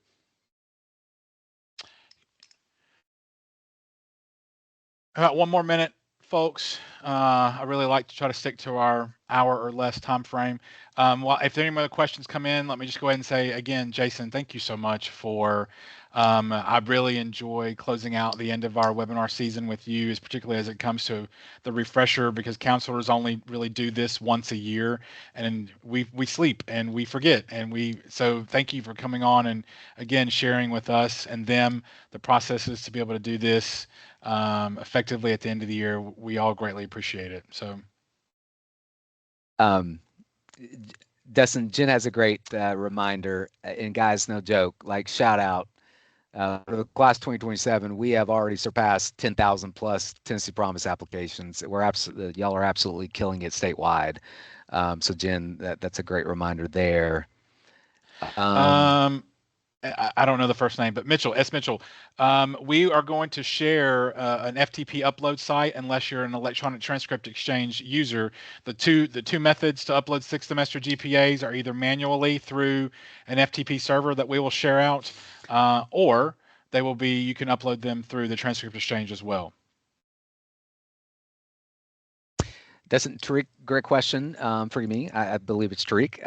About 1 more minute, folks. I really like to try to stick to our hour or less time frame. Well, if there are any other questions come in, let me just go ahead and say again, Jason, thank you so much for. I really enjoy closing out the end of our webinar season with you, particularly as it comes to the refresher, because counselors only really do this once a year, and we sleep and we forget, so thank you for coming on and again sharing with us and them the processes to be able to do this effectively at the end of the year. We all greatly appreciate it. So. Dustin, Jen has a great reminder, and guys, no joke, like shout out for the class 2027, we have already surpassed 10,000 plus Tennessee Promise applications. Y'all are absolutely killing it statewide. So Jen, that's a great reminder there. I don't know the first name, but Mitchell, S. Mitchell, we are going to share an FTP upload site unless you're an electronic transcript exchange user. The two methods to upload 6th semester GPAs are either manually through an FTP server that we will share out, or you can upload them through the transcript exchange as well. Doesn't Tariq, great question. Forgive me. I believe it's Tariq.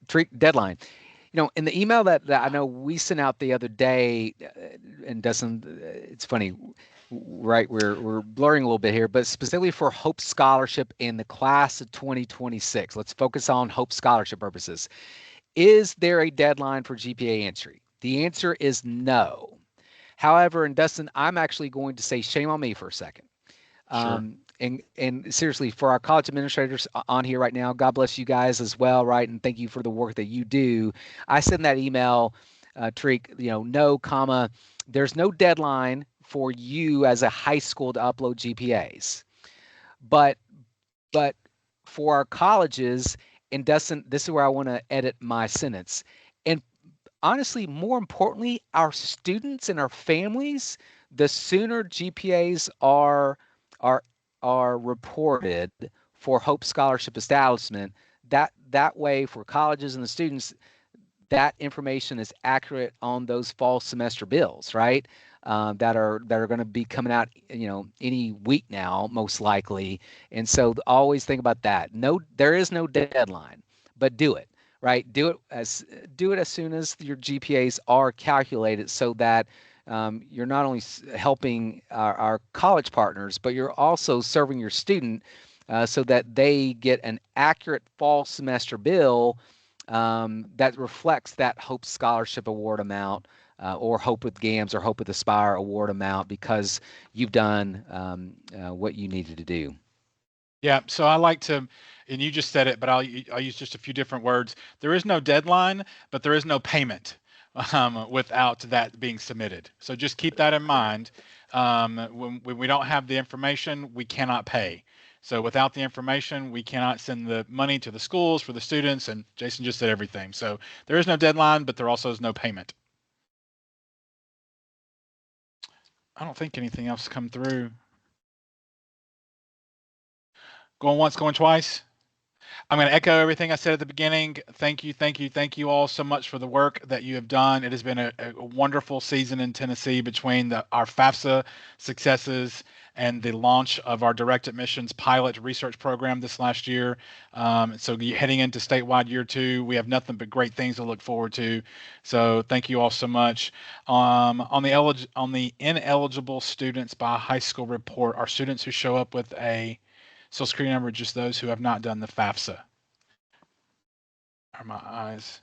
Tariq, deadline. In the email that I know we sent out the other day, and doesn't, it's funny, right? We're blurring a little bit here, but specifically for Hope Scholarship in the class of 2026. Let's focus on Hope Scholarship purposes. Is there a deadline for GPA entry? The answer is no. However, and Dustin, I'm actually going to say shame on me for a second. Sure. And seriously, for our college administrators on here right now, God bless you guys as well, right? And thank you for the work that you do. I send that email, Tariq, no, comma, there's no deadline for you as a high school to upload GPAs. But for our colleges, and Dustin, this is where I want to edit my sentence. And honestly, more importantly, our students and our families, the sooner GPAs are reported for Hope Scholarship establishment, that way for colleges and the students, that information is accurate on those fall semester bills, right? That are going to be coming out, any week now, most likely. And so always think about that. No, there is no deadline, but do it, right? Do it as soon as your GPAs are calculated, so that you're not only helping our college partners, but you're also serving your student so that they get an accurate fall semester bill that reflects that Hope Scholarship Award amount or Hope with GAMS or Hope with Aspire award amount, because you've done what you needed to do. Yeah, so I like to, and you just said it, but I'll use just a few different words. There is no deadline, but there is no payment without that being submitted. So just keep that in mind. When we don't have the information, we cannot pay. So without the information, we cannot send the money to the schools for the students. And Jason just said everything. So there is no deadline, but there also is no payment. I don't think anything else come through. Going once, going twice. I'm going to echo everything I said at the beginning. Thank you all so much for the work that you have done. It has been a wonderful season in Tennessee between our FAFSA successes and the launch of our direct admissions pilot research program this last year. So heading into statewide year 2, we have nothing but great things to look forward to. So thank you all so much. On the ineligible students by high school report, are students who show up with a Social Security number, just those who have not done the FAFSA. Are my eyes?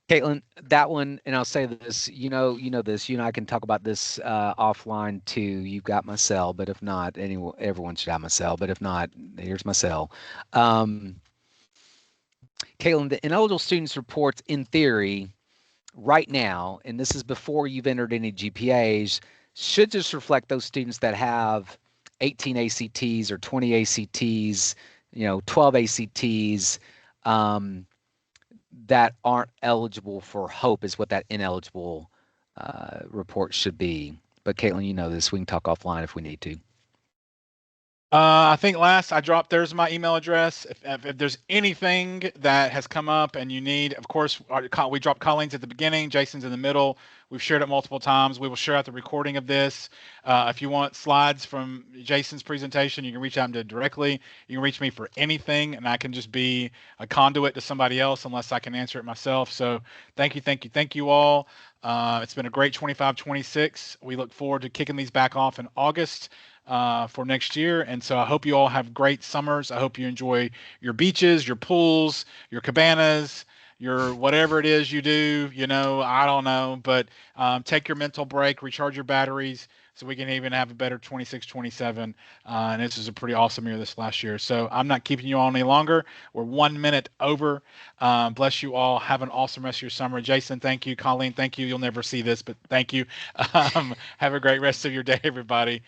Caitlin, that one, and I'll say this, this, you and I can talk about this offline too. You've got my cell, but if not, everyone should have my cell, but if not, here's my cell. Caitlin, the ineligible students reports, in theory, right now, and this is before you've entered any GPAs, should just reflect those students that have 18 ACTs or 20 ACTs, 12 ACTs, that aren't eligible for Hope is what that ineligible report should be. But Caitlin, you know this. We can talk offline if we need to. I think last I dropped, there's my email address. If there's anything that has come up and you need, of course, we dropped Colleen's at the beginning, Jason's in the middle. We've shared it multiple times. We will share out the recording of this. If you want slides from Jason's presentation, you can reach out to directly. You can reach me for anything, and I can just be a conduit to somebody else unless I can answer it myself. So thank you all. It's been a great 25-26. We look forward to kicking these back off in August. For next year. And so I hope you all have great summers. I hope you enjoy your beaches, your pools, your cabanas, your whatever it is you do, I don't know, but take your mental break, recharge your batteries so we can even have a better 26-27. And this is a pretty awesome year this last year. So I'm not keeping you all any longer. We're 1 minute over. Bless you all. Have an awesome rest of your summer. Jason, thank you. Colleen, thank you. You'll never see this, but thank you. Have a great rest of your day, everybody.